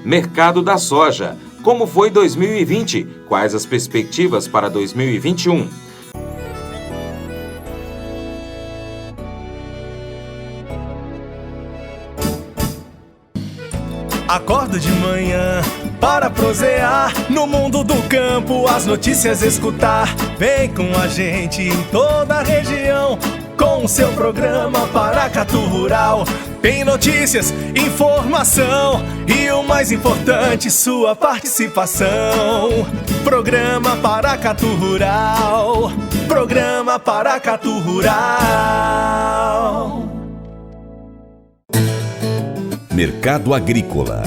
Mercado da soja. Como foi 2020? Quais as perspectivas para 2021? Acordo de manhã para prosear no mundo do campo, as notícias escutar. Vem com a gente em toda a região com o seu programa Paracatu Rural. Tem notícias, informação e o mais importante, sua participação. Programa Paracatu Rural. Programa Paracatu Rural. Mercado Agrícola.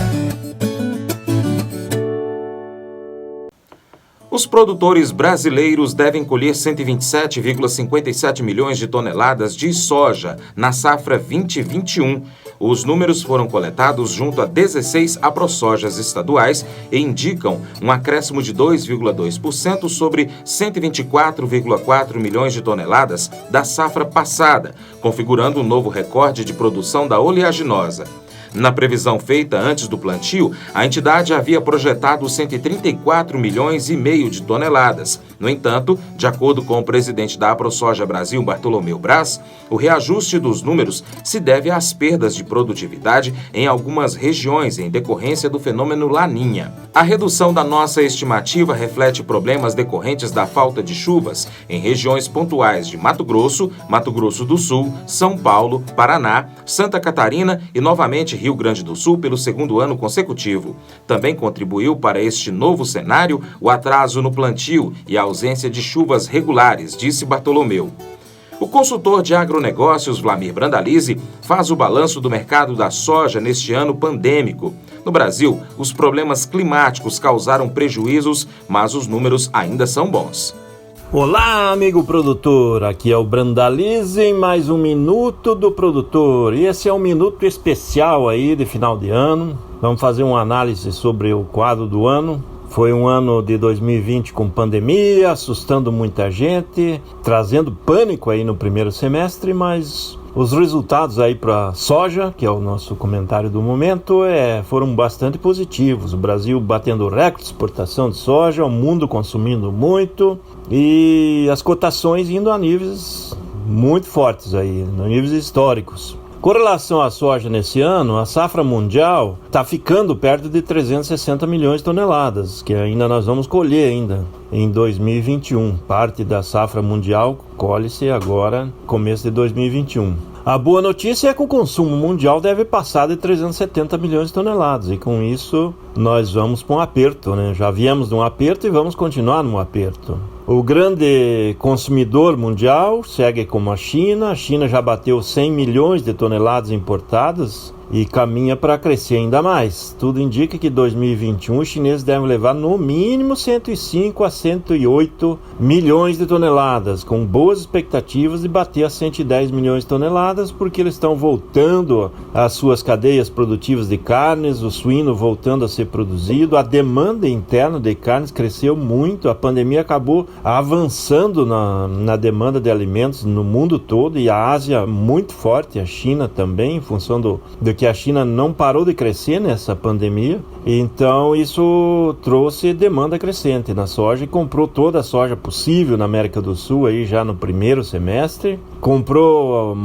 Os produtores brasileiros devem colher 127,57 milhões de toneladas de soja na safra 2021. Os números foram coletados junto a 16 aprosojas estaduais e indicam um acréscimo de 2,2% sobre 124,4 milhões de toneladas da safra passada, configurando um novo recorde de produção da oleaginosa. Na previsão feita antes do plantio, a entidade havia projetado 134 milhões e meio de toneladas. No entanto, de acordo com o presidente da AproSoja Brasil, Bartolomeu Braz, o reajuste dos números se deve às perdas de produtividade em algumas regiões em decorrência do fenômeno Laninha. A redução da nossa estimativa reflete problemas decorrentes da falta de chuvas em regiões pontuais de Mato Grosso do Sul, São Paulo, Paraná, Santa Catarina e novamente Rio Grande do Sul pelo segundo ano consecutivo. Também contribuiu para este novo cenário o atraso no plantio e a ausência de chuvas regulares, disse Bartolomeu. O consultor de agronegócios, Vlamir Brandalize, faz o balanço do mercado da soja neste ano pandêmico. No Brasil, os problemas climáticos causaram prejuízos, mas os números ainda são bons. Olá, amigo produtor, aqui é o Brandalize em mais um Minuto do Produtor. E esse é um minuto especial aí de final de ano. Vamos fazer uma análise sobre o quadro do ano. Foi um ano de 2020 com pandemia, assustando muita gente, trazendo pânico aí no primeiro semestre, mas os resultados aí para a soja, que é o nosso comentário do momento, foram bastante positivos. O Brasil batendo recorde de exportação de soja, o mundo consumindo muito e as cotações indo a níveis muito fortes aí, níveis históricos. Com relação à soja nesse ano, a safra mundial está ficando perto de 360 milhões de toneladas, que ainda nós vamos colher ainda em 2021. Parte da safra mundial colhe-se agora, começo de 2021. A boa notícia é que o consumo mundial deve passar de 370 milhões de toneladas e com isso nós vamos para um aperto, né? Já viemos de um aperto e vamos continuar num aperto. O grande consumidor mundial segue como a China já bateu 100 milhões de toneladas importadas e caminha para crescer ainda mais. Tudo indica que em 2021 os chineses devem levar no mínimo 105 a 108 milhões de toneladas, com boas expectativas de bater a 110 milhões de toneladas, porque eles estão voltando às suas cadeias produtivas de carnes, o suíno voltando a ser produzido, a demanda interna de carnes cresceu muito, a pandemia acabou avançando na demanda de alimentos no mundo todo e a Ásia muito forte, a China também, em função do que a China não parou de crescer nessa pandemia, então isso trouxe demanda crescente na soja e comprou toda a soja possível na América do Sul aí já no primeiro semestre, comprou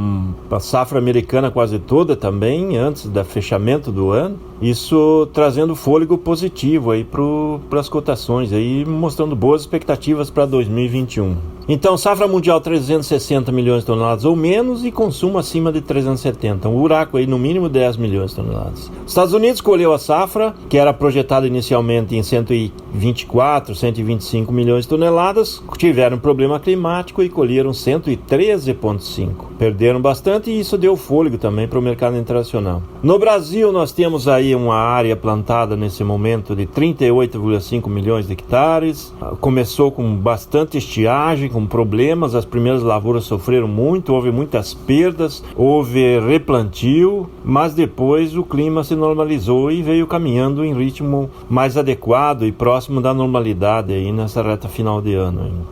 a safra americana quase toda também antes do fechamento do ano, isso trazendo fôlego positivo aí para as cotações aí, mostrando boas expectativas para 2021. Então, safra mundial 360 milhões de toneladas ou menos e consumo acima de 370. Um buraco aí no mínimo 10 milhões de toneladas. Os Estados Unidos colheu a safra, que era projetada inicialmente em 124, 125 milhões de toneladas, tiveram problema climático e colheram 113,5. Perderam bastante e isso deu fôlego também para o mercado internacional. No Brasil, nós temos aí uma área plantada nesse momento de 38,5 milhões de hectares. Começou com bastante estiagem, com problemas, as primeiras lavouras sofreram muito, houve muitas perdas, houve replantio, mas depois o clima se normalizou e veio caminhando em ritmo mais adequado e próximo próximo da normalidade aí nessa reta final de ano.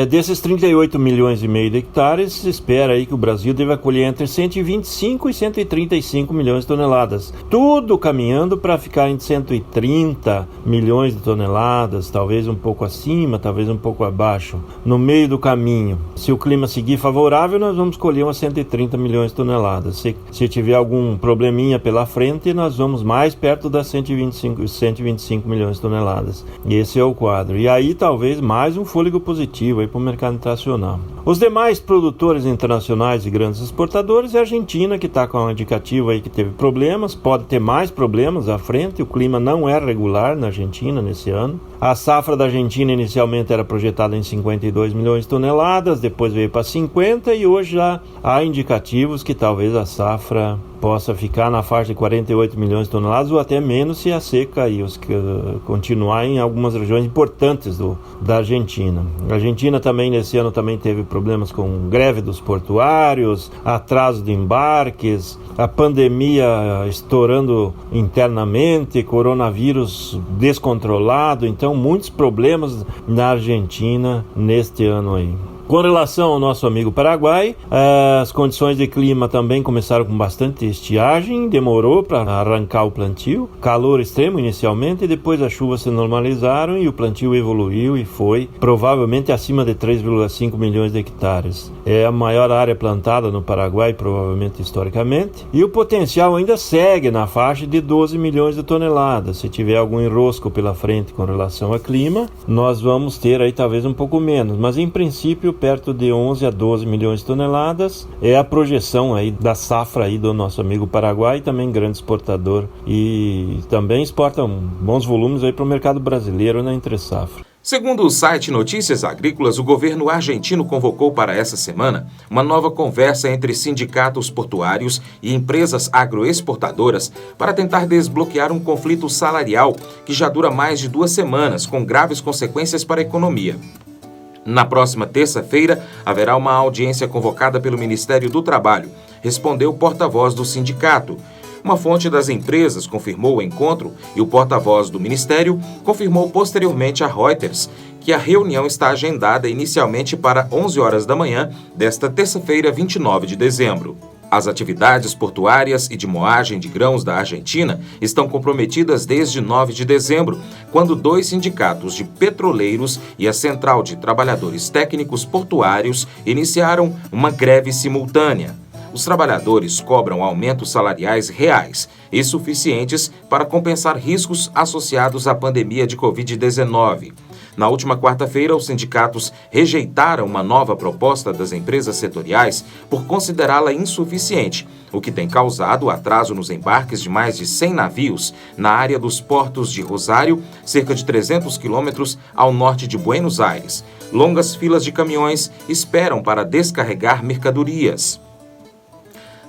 Desses 38 milhões e meio de hectares, se espera aí que o Brasil deva colher entre 125 e 135 milhões de toneladas. Tudo caminhando para ficar em 130 milhões de toneladas, talvez um pouco acima, talvez um pouco abaixo. No meio do caminho, se o clima seguir favorável, nós vamos colher umas 130 milhões de toneladas. Se tiver algum probleminha pela frente, nós vamos mais perto das 125 milhões de toneladas. Esse é o quadro. E aí talvez mais um fôlego positivo para o mercado internacional. Os demais produtores internacionais e grandes exportadores é a Argentina, que está com um indicativo aí que teve problemas, pode ter mais problemas à frente. O clima não é regular na Argentina nesse ano. A safra da Argentina inicialmente era projetada em 52 milhões de toneladas, depois veio para 50 e hoje já há indicativos que talvez a safra possa ficar na faixa de 48 milhões de toneladas ou até menos se a seca aí continuar em algumas regiões importantes da Argentina. A Argentina também nesse ano também teve problemas com greve dos portuários, atraso de embarques, a pandemia estourando internamente, coronavírus descontrolado, então muitos problemas na Argentina neste ano aí. Com relação ao nosso amigo Paraguai, as condições de clima também começaram com bastante estiagem, demorou para arrancar o plantio, calor extremo inicialmente, e depois as chuvas se normalizaram e o plantio evoluiu e foi provavelmente acima de 3,5 milhões de hectares. É a maior área plantada no Paraguai, provavelmente historicamente, e o potencial ainda segue na faixa de 12 milhões de toneladas. Se tiver algum enrosco pela frente com relação ao clima, nós vamos ter aí talvez um pouco menos, mas em princípio perto de 11 a 12 milhões de toneladas é a projeção aí da safra aí do nosso amigo Paraguai, também grande exportador, e também exporta bons volumes aí para o mercado brasileiro na entre-safra. Segundo o site Notícias Agrícolas, o governo argentino convocou para essa semana uma nova conversa entre sindicatos portuários e empresas agroexportadoras para tentar desbloquear um conflito salarial que já dura mais de 2 semanas, com graves consequências para a economia. Na próxima terça-feira, haverá uma audiência convocada pelo Ministério do Trabalho, respondeu o porta-voz do sindicato. Uma fonte das empresas confirmou o encontro e o porta-voz do Ministério confirmou posteriormente a Reuters que a reunião está agendada inicialmente para 11 horas da manhã desta terça-feira, 29 de dezembro. As atividades portuárias e de moagem de grãos da Argentina estão comprometidas desde 9 de dezembro, quando 2 sindicatos de petroleiros e a Central de Trabalhadores Técnicos Portuários iniciaram uma greve simultânea. Os trabalhadores cobram aumentos salariais reais e suficientes para compensar riscos associados à pandemia de Covid-19. Na última quarta-feira, os sindicatos rejeitaram uma nova proposta das empresas setoriais por considerá-la insuficiente, o que tem causado atraso nos embarques de mais de 100 navios na área dos portos de Rosário, cerca de 300 quilômetros ao norte de Buenos Aires. Longas filas de caminhões esperam para descarregar mercadorias.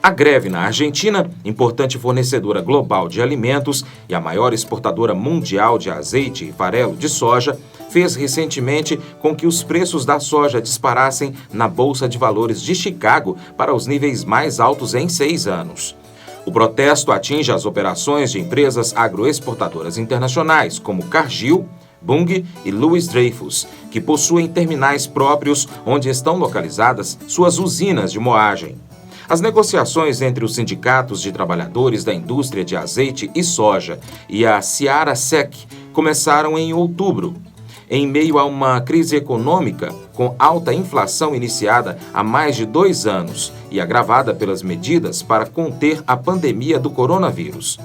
A greve na Argentina, importante fornecedora global de alimentos e a maior exportadora mundial de azeite e farelo de soja, fez recentemente com que os preços da soja disparassem na Bolsa de Valores de Chicago para os níveis mais altos em 6 anos. O protesto atinge as operações de empresas agroexportadoras internacionais, como Cargill, Bunge e Louis Dreyfus, que possuem terminais próprios onde estão localizadas suas usinas de moagem. As negociações entre os sindicatos de trabalhadores da indústria de azeite e soja e a Seara Sec começaram em outubro. Em meio a uma crise econômica com alta inflação iniciada há mais de 2 anos e agravada pelas medidas para conter a pandemia do coronavírus.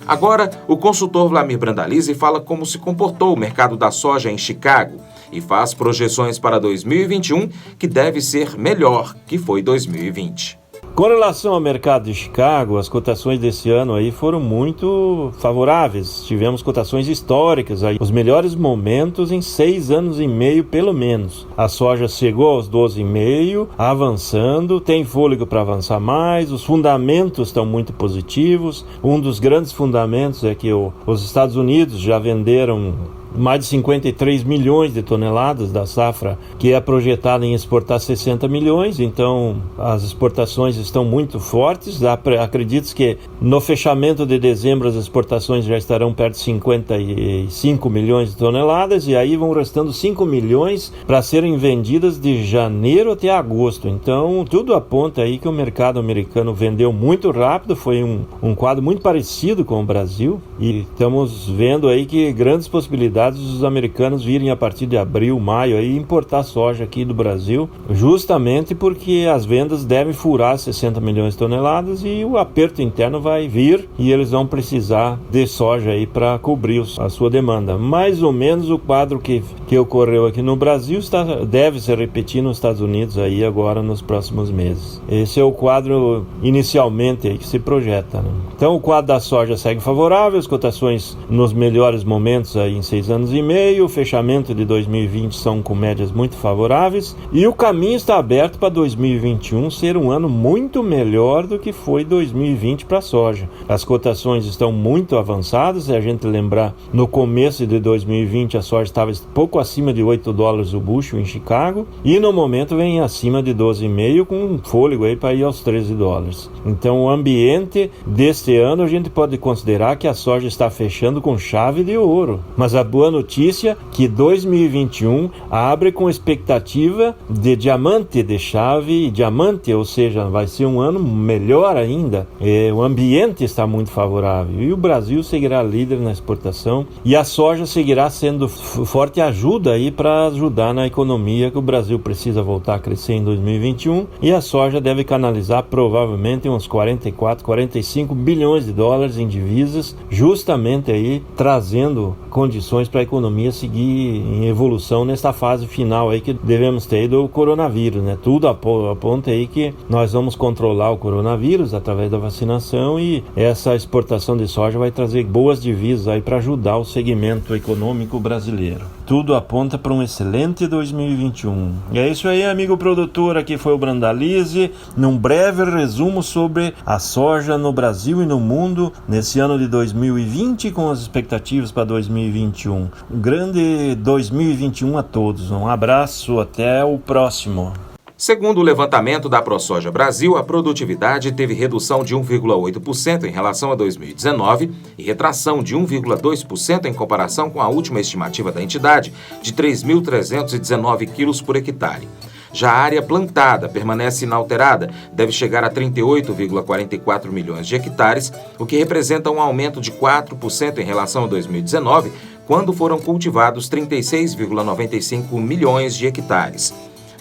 Agora, o consultor Vlamir Brandalize fala como se comportou o mercado da soja em Chicago e faz projeções para 2021 que deve ser melhor que foi 2020. Com relação ao mercado de Chicago, as cotações desse ano aí foram muito favoráveis. Tivemos cotações históricas, aí, os melhores momentos em 6 anos e meio pelo menos. A soja chegou aos 12,5, avançando, tem fôlego para avançar mais, os fundamentos estão muito positivos. Um dos grandes fundamentos é que os Estados Unidos já venderam mais de 53 milhões de toneladas da safra, que é projetada em exportar 60 milhões, então as exportações estão muito fortes. Acredito que no fechamento de dezembro as exportações já estarão perto de 55 milhões de toneladas, e aí vão restando 5 milhões para serem vendidas de janeiro até agosto. Então tudo aponta aí que o mercado americano vendeu muito rápido, foi um quadro muito parecido com o Brasil, e estamos vendo aí que grandes possibilidades dos americanos virem a partir de abril, maio aí importar soja aqui do Brasil, justamente porque as vendas devem furar 60 milhões de toneladas e o aperto interno vai vir e eles vão precisar de soja aí para cobrir a sua demanda. Mais ou menos o quadro que ocorreu aqui no Brasil deve se repetir nos Estados Unidos aí agora nos próximos meses. Esse é o quadro inicialmente aí que se projeta, né? Então o quadro da soja segue favorável, as cotações nos melhores momentos aí em 6 anos e meio, o fechamento de 2020 são com médias muito favoráveis e o caminho está aberto para 2021 ser um ano muito melhor do que foi 2020 para a soja. As cotações estão muito avançadas, se a gente lembrar, no começo de 2020 a soja estava pouco acima de $8 o bushel em Chicago e no momento vem acima de 12,5 com um fôlego aí para ir aos $13. Então o ambiente deste ano a gente pode considerar que a soja está fechando com chave de ouro, mas a boa notícia é que 2021 abre com expectativa de diamante de chave e diamante, ou seja, vai ser um ano melhor ainda. O ambiente está muito favorável e o Brasil seguirá líder na exportação e a soja seguirá sendo forte ajuda aí para ajudar na economia, que o Brasil precisa voltar a crescer em 2021 e a soja deve canalizar provavelmente uns 45 bilhões de dólares em divisas, justamente aí trazendo condições para a economia seguir em evolução nesta fase final aí que devemos ter do coronavírus, né? Tudo aponta aí que nós vamos controlar o coronavírus através da vacinação e essa exportação de soja vai trazer boas divisas aí para ajudar o segmento econômico brasileiro. Tudo aponta para um excelente 2021. E é isso aí, amigo produtor, aqui foi o Brandalize, num breve resumo sobre a soja no Brasil e no mundo nesse ano de 2020 com as expectativas para 2021. Um grande 2021 a todos. Um abraço, até o próximo. Segundo o levantamento da ProSoja Brasil, a produtividade teve redução de 1,8% em relação a 2019 e retração de 1,2% em comparação com a última estimativa da entidade, de 3.319 quilos por hectare. Já a área plantada permanece inalterada, deve chegar a 38,44 milhões de hectares, o que representa um aumento de 4% em relação a 2019, quando foram cultivados 36,95 milhões de hectares.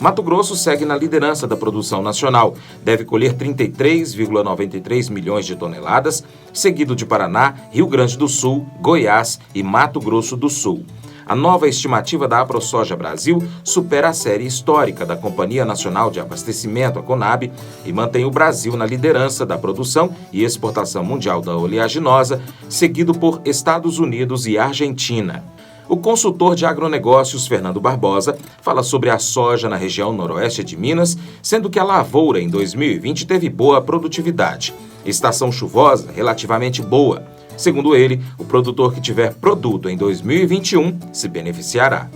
Mato Grosso segue na liderança da produção nacional, deve colher 33,93 milhões de toneladas, seguido de Paraná, Rio Grande do Sul, Goiás e Mato Grosso do Sul. A nova estimativa da ProSoja Brasil supera a série histórica da Companhia Nacional de Abastecimento, a Conab, e mantém o Brasil na liderança da produção e exportação mundial da oleaginosa, seguido por Estados Unidos e Argentina. O consultor de agronegócios Fernando Barbosa fala sobre a soja na região noroeste de Minas, sendo que a lavoura em 2020 teve boa produtividade. Estação chuvosa relativamente boa. Segundo ele, o produtor que tiver produto em 2021 se beneficiará.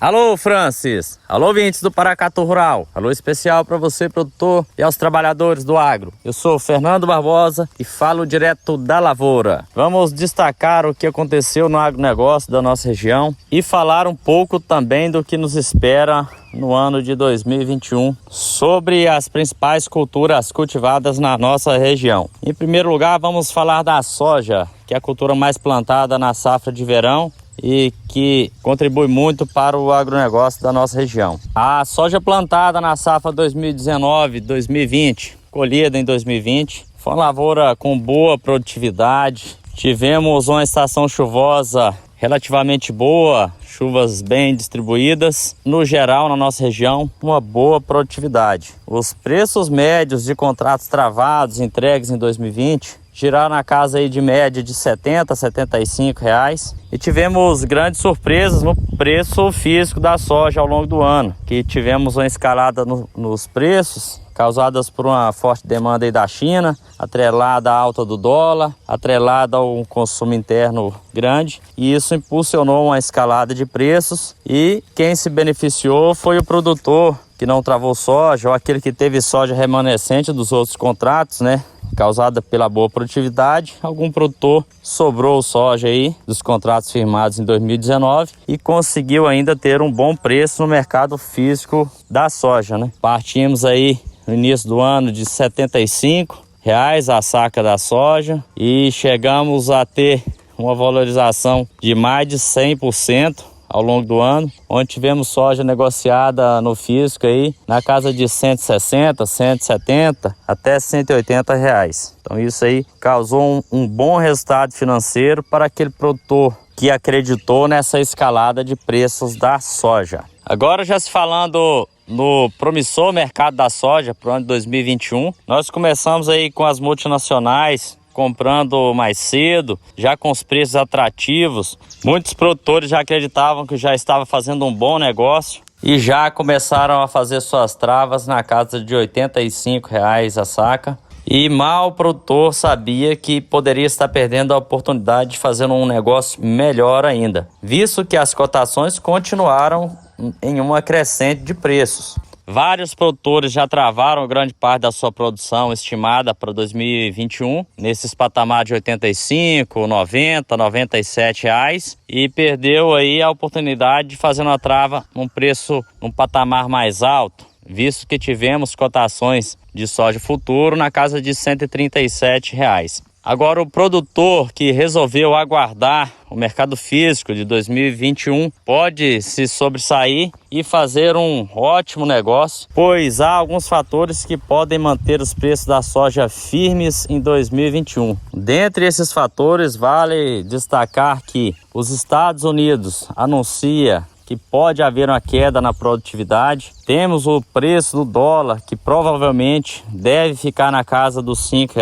Alô, Francis. Alô, ouvintes do Paracatu Rural. Alô especial para você, produtor, e aos trabalhadores do agro. Eu sou o Fernando Barbosa e falo direto da lavoura. Vamos destacar o que aconteceu no agronegócio da nossa região e falar um pouco também do que nos espera no ano de 2021 sobre as principais culturas cultivadas na nossa região. Em primeiro lugar, vamos falar da soja, que é a cultura mais plantada na safra de verão e que contribui muito para o agronegócio da nossa região. A soja plantada na safra 2019-2020, colhida em 2020, foi uma lavoura com boa produtividade. Tivemos uma estação chuvosa relativamente boa, chuvas bem distribuídas. No geral, na nossa região, uma boa produtividade. Os preços médios de contratos travados entregues em 2020 giraram na casa aí de média de R$70 a R$75 e tivemos grandes surpresas no preço físico da soja ao longo do ano, que tivemos uma escalada nos preços causadas por uma forte demanda aí da China, atrelada à alta do dólar, atrelada ao consumo interno grande, e isso impulsionou uma escalada de preços, e quem se beneficiou foi o produtor que não travou soja, ou aquele que teve soja remanescente dos outros contratos, né? Causada pela boa produtividade. Algum produtor sobrou soja aí dos contratos firmados em 2019 e conseguiu ainda ter um bom preço no mercado físico da soja, né? Partimos aí no início do ano de R$ 75 a saca da soja e chegamos a ter uma valorização de mais de 100% ao longo do ano, onde tivemos soja negociada no físico aí na casa de 160, 170 até R$ 180 reais. Então isso aí causou um bom resultado financeiro para aquele produtor que acreditou nessa escalada de preços da soja. Agora, já se falando no promissor mercado da soja para o ano de 2021, nós começamos aí com as multinacionais comprando mais cedo, já com os preços atrativos. Muitos produtores já acreditavam que já estava fazendo um bom negócio e já começaram a fazer suas travas na casa de R$ 85 a saca. E mal o produtor sabia que poderia estar perdendo a oportunidade de fazer um negócio melhor ainda, visto que as cotações continuaram em uma crescente de preços. Vários produtores já travaram grande parte da sua produção estimada para 2021, nesses patamares de 85, 90, 97 reais, e perdeu aí a oportunidade de fazer uma trava num patamar mais alto, visto que tivemos cotações de soja futuro na casa de R$ 137 reais. Agora, o produtor que resolveu aguardar o mercado físico de 2021 pode se sobressair e fazer um ótimo negócio, pois há alguns fatores que podem manter os preços da soja firmes em 2021. Dentre esses fatores, vale destacar que os Estados Unidos anuncia que pode haver uma queda na produtividade. Temos o preço do dólar, que provavelmente deve ficar na casa dos R$ 5.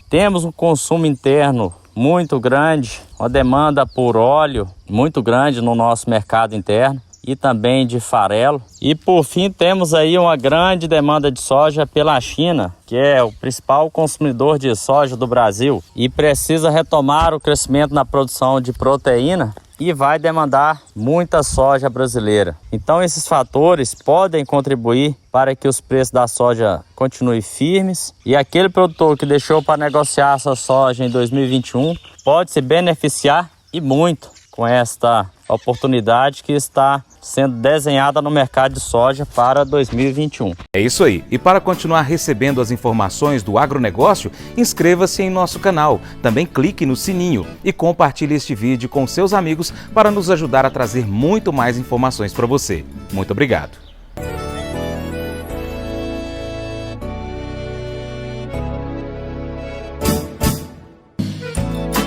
Temos um consumo interno muito grande, uma demanda por óleo muito grande no nosso mercado interno e também de farelo. E por fim, temos aí uma grande demanda de soja pela China, que é o principal consumidor de soja do Brasil e precisa retomar o crescimento na produção de proteína e vai demandar muita soja brasileira. Então esses fatores podem contribuir para que os preços da soja continuem firmes, e aquele produtor que deixou para negociar essa soja em 2021 pode se beneficiar e muito com esta oportunidade que está sendo desenhada no mercado de soja para 2021. É isso aí. E para continuar recebendo as informações do agronegócio, inscreva-se em nosso canal. Também clique no sininho e compartilhe este vídeo com seus amigos para nos ajudar a trazer muito mais informações para você. Muito obrigado.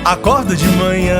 Acorda de manhã